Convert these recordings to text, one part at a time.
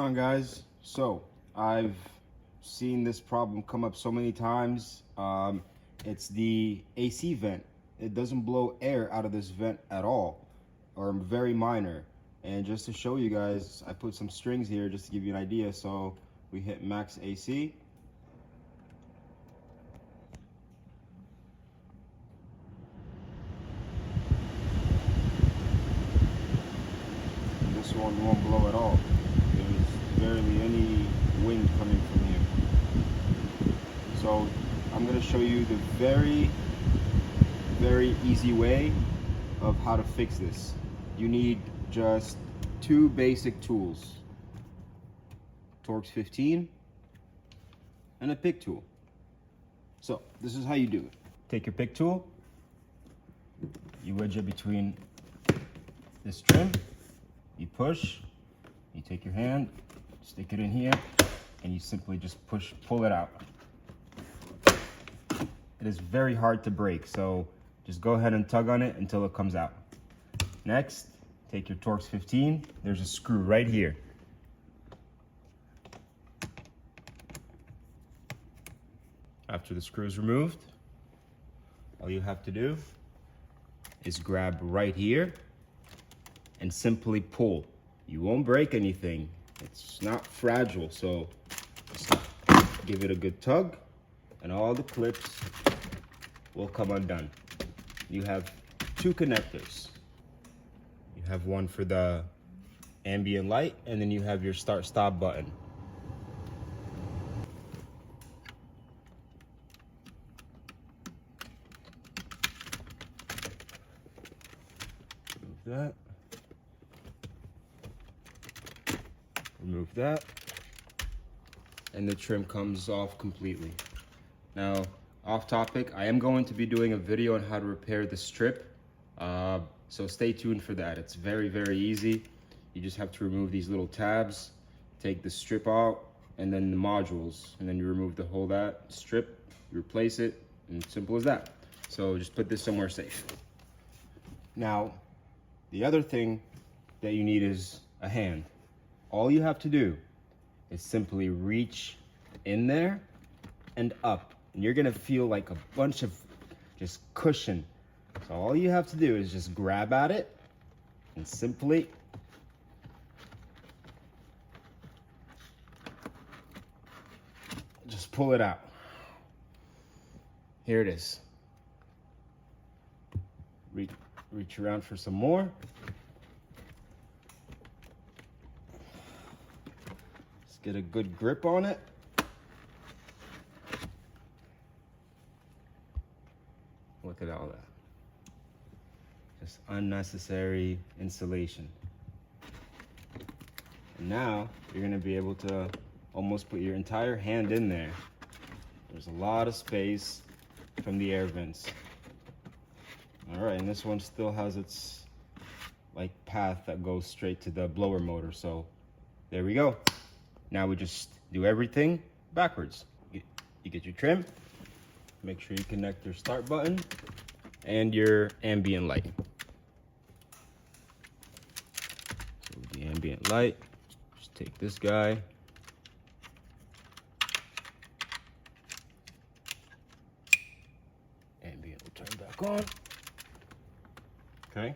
going on, guys? So I've seen this problem come up so many times. It's the AC vent. It doesn't blow air out of this vent at all, or very minor. And just to show you guys, I put some strings here just to give you an idea. So we hit max AC. This one won't blow at all. There's barely any wind coming from here. So I'm going to show you the very easy way of how to fix this. You need just two basic tools: Torx 15 and a pick tool. So this is how you do it. Take your pick tool, you wedge it between this trim, you push, you take your hand, stick it in here, and you simply just pull it out. It is very hard to break, so just go ahead and tug on it until it comes out. Next, take your Torx 15. There's a screw right here. After the screw is removed, all you have to do is grab right here and simply pull. You won't break anything. It's not fragile, so just give it a good tug and all the clips will come undone. You have two connectors. You have one for the ambient light, and then you have your start-stop button. Remove that. Remove that. And the trim comes off completely. Now, off topic, I am going to be doing a video on how to repair the strip. So stay tuned for that. It's very easy. You just have to remove these little tabs, take the strip out, and then the modules, and then you remove the whole strip, you replace it, and simple as that. So just put this somewhere safe. Now, the other thing that you need is a hand. All you have to do is simply reach in there and up, and you're gonna feel like a bunch of just cushion. So all you have to do is just grab at it and simply just pull it out. Here it is. Reach around for some more. Let's get a good grip on it. Look at all that. Just unnecessary insulation. And now you're gonna be able to almost put your entire hand in there. There's a lot of space from the air vents. All right, and this one still has its like path that goes straight to the blower motor. So there we go. Now we just do everything backwards. You get your trim, make sure you connect your start button and your ambient light. So with the ambient light, just take this guy, ambient will turn back on. Okay,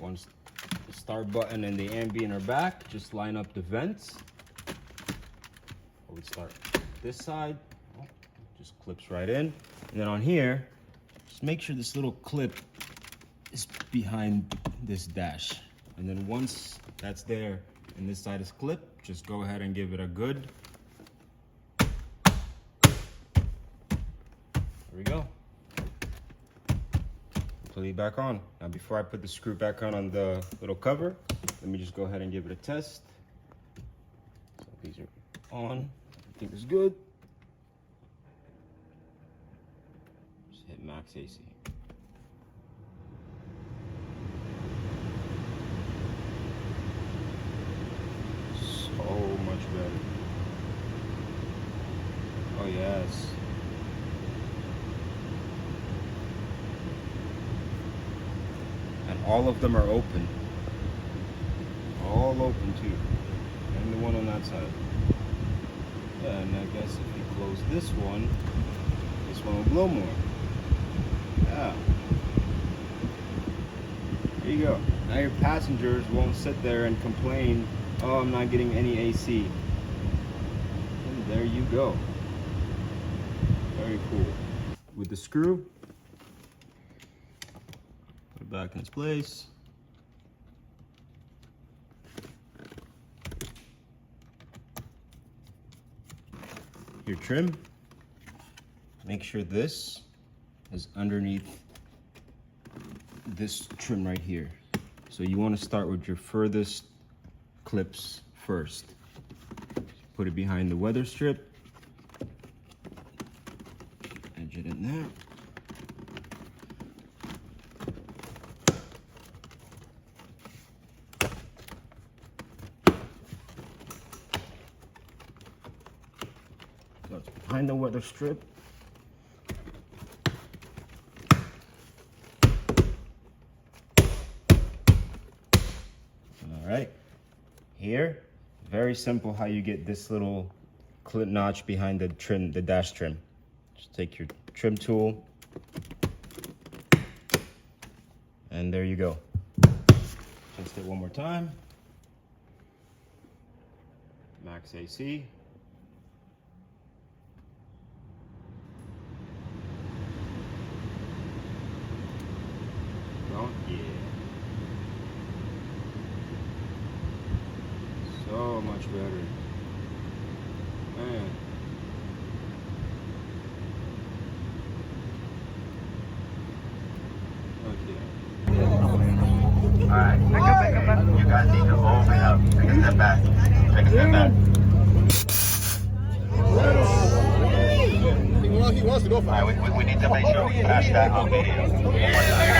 once the start button and the ambient are back, just line up the vents. We start this side, just clips right in, and then on here, just make sure this little clip is behind this dash, and then once that's there and this side is clipped, just go ahead and give it a good. There we go. Put it back on. Now before I put the screw back on the little cover, let me just go ahead and give it a test. So these are on. Everything is good. Just hit max AC. So much better. Oh yes. And all of them are open. All open too. Okay. and the one on that side. Yeah, and I guess if you close this one will blow more. Yeah. There you go. Now your passengers won't sit there and complain, oh, I'm not getting any AC. And there you go. Very cool. With the screw, put it back in its place. Your trim, make sure this is underneath this trim right here. So you want to start with your furthest clips first. Put it behind the weather strip, edge it in there. So it's behind the weather strip. All right, here, very simple how you get this little clip notch behind the trim, the dash trim. Just take your trim tool, and there you go. Test it one more time. Max AC. Oh, yeah. So much better. Man. Okay. Alright. You guys need to open up. Take a step back. Take a step back. Well, he wants to go for it. Alright, we need to make sure we catch that on video.